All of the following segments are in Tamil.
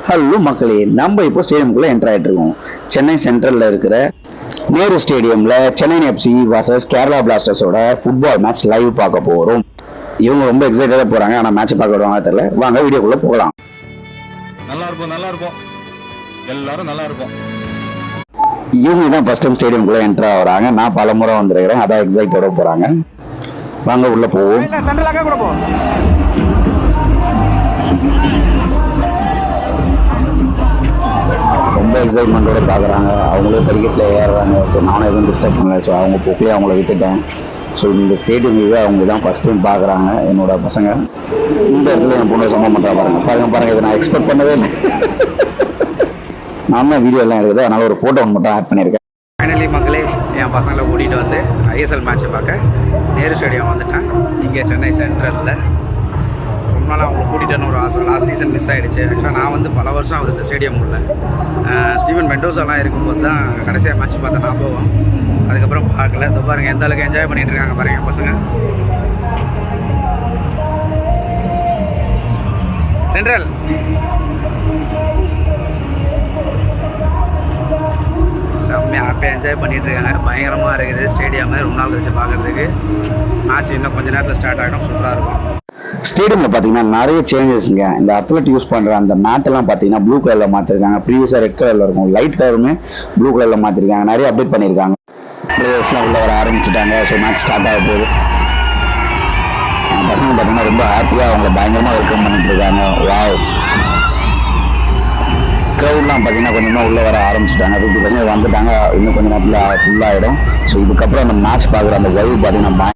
ஹலோ மக்களே, நம்ம இப்போ ஸ்டேடியம்குள்ள என்டர் ஆயிட்டு இருக்கோம். சென்னை சென்ட்ரல்ல இருக்கிற நேரு ஸ்டேடியம்ல சென்னை எஃப்சி vs கேரளா பிளாஸ்டர்ஸோட ஃபுட்பால் மேட்ச் லைவ் பார்க்க போறோம். இவங்க ரொம்ப எக்ஸைட்டடா போறாங்க. ஆனா மேட்ச் பார்க்க வருவாங்க தெரியல. வாங்க வீடியோக்குள்ள போகலாம். நல்லா இருக்கும் எல்லாரும் நல்லா இருக்கும். இவங்க தான் ஃபர்ஸ்ட் டைம் ஸ்டேடியம்குள்ள என்டர் ஆகுறாங்க. நான் பல முறை வந்திருக்கிறேன். அதான் எக்ஸைட்டோட போறாங்க. வாங்க உள்ள போவோம். ரொம்ப எக்ஸைட்மெண்ட்டோட பார்க்குறாங்க. அவங்களே படிக்கட்டில் ஏறுறாங்க. சரி, நானும் எதுவும் டிஸ்டர்ப் பண்ணல. ஸோ அவங்க போக்கே அவங்கள விட்டுட்டேன். ஸோ இந்த ஸ்டேடியம் வியூவை அவங்க தான் ஃபஸ்ட் டைம் பார்க்குறாங்க. என்னோட பசங்க இந்த இடத்துல என் பொண்ணு சம்பவம் பண்ணுறா பாருங்க இதை நான் எக்ஸ்பெக்ட் பண்ணவே இல்லை. நான் தான் வீடியோ எல்லாம் எடுக்குது. அதனால ஒரு ஃபோட்டோ ஒன்று மட்டும் ஆட் பண்ணியிருக்கேன். ஃபைனலி மக்களே, என் பசங்களை கூட்டிகிட்டு வந்து ஐஎஸ்எல் மேட்ச்சை பார்க்க நேரு ஸ்டேடியம் வந்துட்டேன். இங்கே சென்னை சென்ட்ரலில் ரொம்ப நாள் அவங்க கூட்டிகிட்டு ஒரு ஆசை. லாஸ்ட் சீசன் மிஸ் ஆகிடுச்சு. ஆக்சுவலாக நான் வந்து பல வருஷம் ஆகுது இந்த ஸ்டேடியம் உள்ள. ஸ்டீவன் மெண்டோஸாலாம் இருக்கும்போது தான் கடைசியாக மேட்ச் பார்த்தேன் ஞாபகம். அதுக்கப்புறம் பார்க்கல. இதை பாருங்கள் எந்த அளவுக்கு என்ஜாய் பண்ணிகிட்டு இருக்காங்க பாருங்கள் என் பசங்க. சென்ட்ரல் செம்மையாக ஹாப்பியாக என்ஜாய் பண்ணிகிட்டு இருக்காங்க. பயங்கரமாக இருக்குது ஸ்டேடியம். ரொம்ப நாள் கழிச்சு பார்க்குறதுக்கு. மேட்ச் இன்னும் கொஞ்சம் நேரத்தில் ஸ்டார்ட் ஆகிடும். சூப்பராக இருக்கும். ஸ்டேடியம்ல பாத்தீங்கன்னா நிறைய சேஞ்சஸ்ங்க. இந்த அத்லெட் யூஸ் பண்ற அந்த மேட் எல்லாம் பாத்தீங்கன்னா ப்ளூ கலர்ல மாத்திருக்காங்க. ப்ரீவியஸா ரெட் கலர்ல இருக்கும். லைட் கலருமே ப்ளூ கலர்ல மாத்திருக்காங்க. நிறைய அப்டேட் பண்ணிருக்காங்க. பிளேயர்ஸ்லாம் உள்ள வர ஆரம்பிச்சுட்டாங்க. ஸோ மேட்ச் ஸ்டார்ட் ஆக போகுது. பசங்க பாத்தீங்கன்னா ரொம்ப ஹாப்பியா அவங்கள பயங்கரமா வெல்கம் பண்ணிட்டு இருக்காங்க. வாவ். கிரௌட்லாம் பாத்தீங்கன்னா கொஞ்சமா உள்ள வர ஆரம்பிச்சுட்டாங்க. 50% வந்துட்டாங்க. இன்னும் கொஞ்சம் நேரத்துல ஃபுல்லாயிடும். ஸோ இதுக்கப்புறம் அந்த மேட்ச் பாக்குற அந்த வைவ் பாத்தீங்கன்னா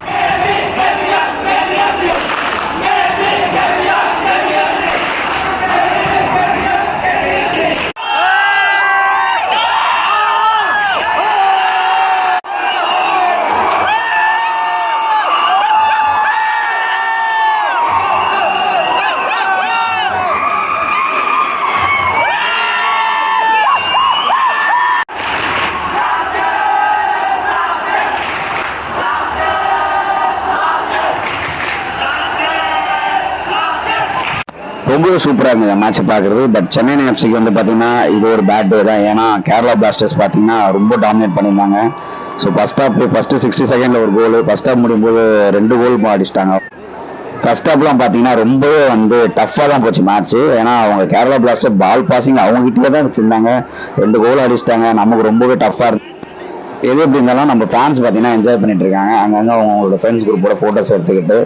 ரொம்பவே சூப்பராக இருந்தது மேட்ச் பார்க்குறது. பட் சென்னை எஃப்சிக்கு வந்து பார்த்தீங்கன்னா இது ஒரு பேட் டே தான். ஏன்னா கேரளா பிளாஸ்டர்ஸ் பார்த்தீங்கன்னா ரொம்ப டாமினேட் பண்ணியிருந்தாங்க. ஸோ ஃபர்ஸ்ட் ஹாஃப் 60 செகண்டில் ஒரு கோல். ஃபர்ஸ்ட் ஹாஃப் முடியும் போது 2 கோல் அடிச்சிட்டாங்க. ஃபர்ஸ்ட் ஹாஃப்லாம் பார்த்தீங்கன்னா ரொம்பவே வந்து டஃப்பாக தான் போச்சு மேட்ச்சு. ஏன்னா அவங்க கேரளா பிளாஸ்டர் பால் பாசிங் அவங்ககிட்டயே தான் வச்சுருந்தாங்க. 2 கோல் அடிச்சிட்டாங்க. நமக்கு ரொம்பவே டஃப்பாக இருக்கு. எது எப்படி இருந்தாலும் நம்ம ஃபேன்ஸ் பார்த்தீங்கன்னா என்ஜாய் பண்ணிட்டு இருக்காங்க. அங்கங்கே அவங்களோட ஃப்ரெண்ட்ஸ் குரூப்போட ஃபோட்டோஸ் எடுத்துக்கிட்டு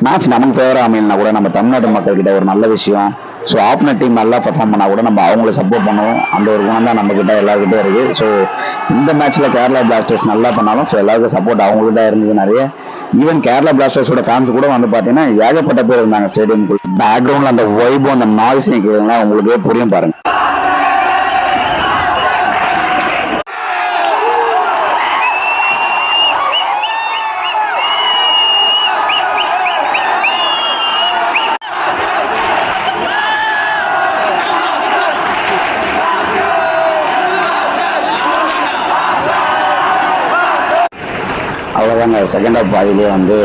மேட்ச் நமக்கு ஃபேவரா அமையலனா கூட நம்ம தமிழ்நாட்டு மக்கள் கிட்ட ஒரு நல்ல விஷயம். ஸோ ஆப்னர் டீம் நல்லா பர்ஃபார்ம் பண்ணா கூட நம்ம அவங்கள சப்போர்ட் பண்ணுவோம். அந்த ஒரு குணம் தான் நம்ம கிட்ட எல்லாருக்கிட்டே இருக்கு. ஸோ இந்த மேட்ச்ல கேரளா பிளாஸ்டர்ஸ் நல்லா பண்ணாலும் ஸோ எல்லாருக்கும் சப்போர்ட் அவங்ககிட்ட இருந்தது நிறைய. ஈவன் கேரளா பிளாஸ்டர்ஸோட ஃபேன்ஸ் கூட வந்து பாத்தீங்கன்னா ஏகப்பட்ட பேர் இருந்தாங்க ஸ்டேடியம்குள்ள. பேக்ரவுண்ட்ல அந்த வைபும் அந்த நாய்ஸ் கேட்குறதுலாம் உங்களுக்கே புரியும் பாருங்க. அவ்வளோதாங்க. செகண்ட் ஹாஃப் பாதியிலே வந்து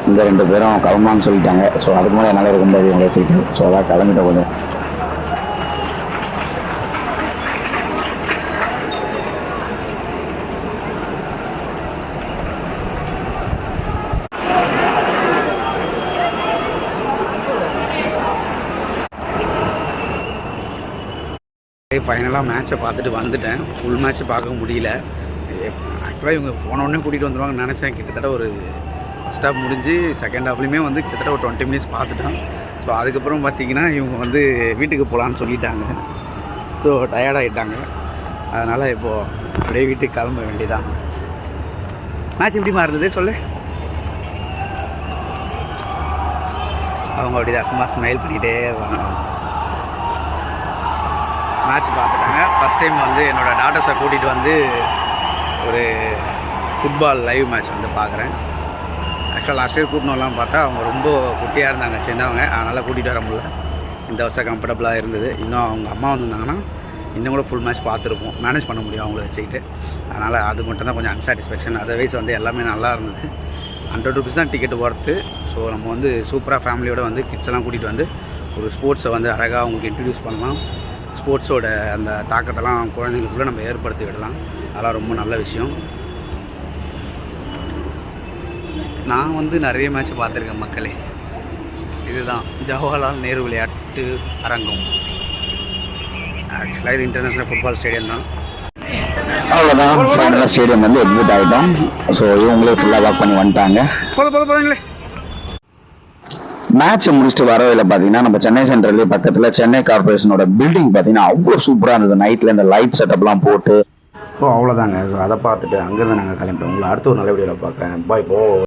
இந்த 2 பேரும் கிளம்பான்னு சொல்லிட்டாங்க. ஸோ அதுக்கு மேலே என்னால் இருக்க முடியாது இவங்களை வச்சுக்கிட்டு. ஸோ அதான் கிளம்பிட்ட கொஞ்சம். ஃபைனலாக மேட்ச்சை பார்த்துட்டு வந்துட்டேன். ஃபுல் மேட்ச்சை பார்க்க முடியல. ஆக்சுவலாக இவங்க போனோடனே கூட்டிகிட்டு வந்துடுவாங்கன்னு நினச்சேன். கிட்டத்தட்ட ஒரு ஃபஸ்ட் ஹாஃப் முடிஞ்சு செகண்ட் ஹாஃப்லேயுமே வந்து கிட்டத்தட்ட ஒரு 20 மினிட்ஸ் பார்த்துட்டேன். ஸோ அதுக்கப்புறம் பார்த்திங்கன்னா இவங்க வந்து வீட்டுக்கு போகலான்னு சொல்லிட்டாங்க. ஸோ டயர்டாகிட்டாங்க. அதனால் இப்போது அப்படியே வீட்டுக்கு கிளம்ப வேண்டியதான். மேட்ச் எப்படிமா இருந்தது சொல்லு. அவங்க அப்படி தான் சும்மா ஸ்மைல் பண்ணிகிட்டே இருப்பாங்க. மேட்ச் பார்த்துட்டாங்க. ஃபஸ்ட் டைம் வந்து என்னோடய டாட்டர்ஸை கூட்டிகிட்டு வந்து ஒரு ஃபுட்பால் லைவ் மேட்ச் வந்து பார்க்குறேன். ஆக்சுவலாக லாஸ்ட் இயர் கூட்டின்னு வரலாம்னு பார்த்தா அவங்க ரொம்ப குட்டியாக இருந்தாங்க, சின்னவங்க. அதனால் கூட்டிகிட்டு வர முடியல. இந்த வருஷம் கம்ஃபர்டபுளாக இருந்தது. இன்னும் அவங்க அம்மா வந்திருந்தாங்கன்னா இன்னும் கூட ஃபுல் மேட்ச் பார்த்துருப்போம். மேனேஜ் பண்ண முடியும் அவங்கள வச்சுக்கிட்டு. அதனால் அது மட்டும் தான் கொஞ்சம் அன்சாட்டிஸ்ஃபேக்ஷன். அதர்வைஸ் வந்து எல்லாமே நல்லா இருந்தது. 100 rupees தான் டிக்கெட் ஒர்த்து. ஸோ நம்ம வந்து சூப்பராக ஃபேமிலியோடு வந்து கிட்ஸ் எல்லாம் கூட்டிகிட்டு வந்து ஒரு ஸ்போர்ட்ஸை வந்து அழகாக அவங்களுக்கு இன்ட்ரடியூஸ் பண்ணலாம். ஸ்போர்ட்ஸோட அந்த தாக்கத்தெல்லாம் குழந்தைங்களுக்குள்ளே நம்ம ஏற்படுத்தி விடலாம். அதெல்லாம் ரொம்ப நல்ல விஷயம். நான் வந்து நிறைய மேட்ச் பார்த்துருக்கேன் மக்களே. இதுதான் ஜவஹர்லால் நேரு விளையாட்டு அரங்கம். ஆக்சுவலாக இது இன்டர்நேஷ்னல் ஃபுட்பால் ஸ்டேடியம் தான். அவ்வளோதான், ஃபைனலாக ஸ்டேடியம் வந்து எக்ஸிட் ஆகிட்டோம். ஸோ இவங்களே ஃபுல்லாக வாக் பண்ணி வந்துட்டாங்க. போதுங்களே. மேட்ச் முடிச்சுட்டு வரவையில் பார்த்தீங்கன்னா நம்ம சென்னை சென்ட்ரல்லே பக்கத்தில் சென்னை கார்பரேஷனோட பில்டிங் பார்த்தீங்கன்னா அவ்வளோ சூப்பராக இருந்தது. நைட்டில் இந்த லைட் செட்டப்லாம் போட்டு. அவ்வளோதாங்க. ஸோ அதை பார்த்துட்டு அங்கேருந்து நாங்கள் கிளம்பிட்டோம். உங்களை அடுத்த ஒரு நல்ல வீடியோவில் பார்க்குறேன். பாய்.